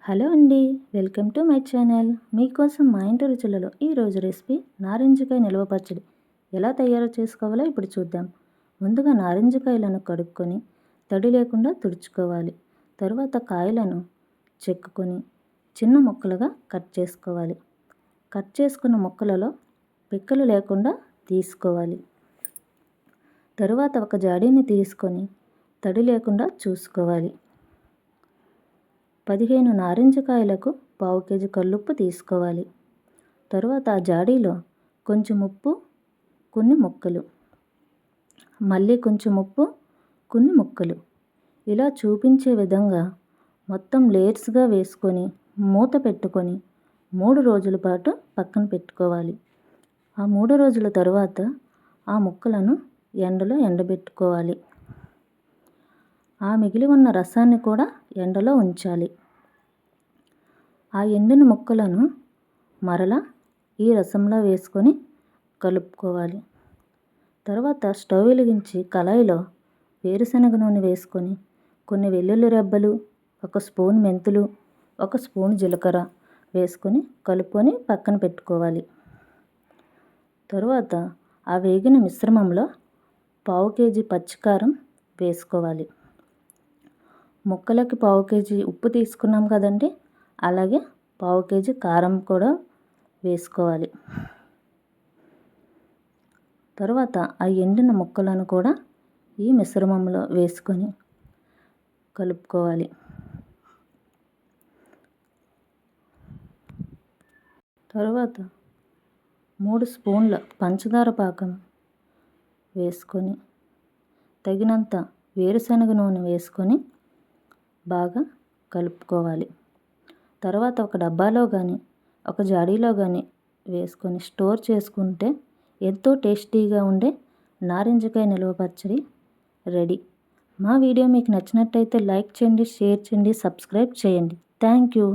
Hello అండి, welcome to my channel. మీకోసం మా ఇంటి రుచులలో ఈరోజు రెసిపీ నారింజకాయ నిల్వ పచ్చడి ఎలా తయారు చేసుకోవాలో ఇప్పుడు చూద్దాం. ముందుగా నారింజకాయలను కడుక్కొని తడి లేకుండా తుడుచుకోవాలి. తరువాత కాయలను చెక్కుకొని చిన్న ముక్కలుగా కట్ చేసుకోవాలి. కట్ చేసుకున్న ముక్కలలో పిక్కలు లేకుండా తీసుకోవాలి. తరువాత ఒక జాడీని తీసుకొని తడి లేకుండా చూసుకోవాలి. 15 నారింజకాయలకు పావు కేజీ కల్లుప్పు తీసుకోవాలి. తరువాత ఆ జాడీలో కొంచెం ఉప్పు, కొన్ని ముక్కలు, మళ్ళీ కొంచెం ఉప్పు, కొన్ని ముక్కలు ఇలా చూపించే విధంగా మొత్తం లేయర్స్గా వేసుకొని మూత పెట్టుకొని 3 రోజుల పాటు పక్కన పెట్టుకోవాలి. ఆ 3 రోజుల తరువాత ఆ ముక్కలను ఎండలో ఎండబెట్టుకోవాలి. ఆ మిగిలి ఉన్న రసాన్ని కూడా ఎండలో ఉంచాలి. ఆ ఎండిన ముక్కలను మరలా ఈ రసంలో వేసుకొని కలుపుకోవాలి. తర్వాత స్టవ్ వెలిగించి కళాయిలో వేరుశనగ నూనె వేసుకొని కొన్ని వెల్లుల్లి రెబ్బలు, 1 స్పూన్ మెంతులు, 1 స్పూన్ జీలకర్ర వేసుకొని కలుపుకొని పక్కన పెట్టుకోవాలి. తరువాత ఆ వేగిన మిశ్రమంలో పావు కేజీ పచ్చికారం వేసుకోవాలి. ముక్కలకి పావు కేజీ ఉప్పు తీసుకున్నాం కదండి, అలాగే పావు కేజీ కారం కూడా వేసుకోవాలి. తరువాత ఆ ఎండిన ముక్కలను కూడా ఈ మిశ్రమంలో వేసుకొని కలుపుకోవాలి. తరువాత 3 స్పూన్ల పంచదార పాకం వేసుకొని తగినంత వేరుశనగ నూనె వేసుకొని బాగా కలుపుకోవాలి. తర్వాత ఒక డబ్బాలో కానీ ఒక జాడీలో కానీ వేసుకొని స్టోర్ చేసుకుంటే ఎంతో టేస్టీగా ఉండే నారింజకాయ నిల్వ పచ్చడి రెడీ. మా వీడియో మీకు నచ్చినట్టయితే లైక్ చేయండి, షేర్ చేయండి, సబ్స్క్రైబ్ చేయండి. Thank you.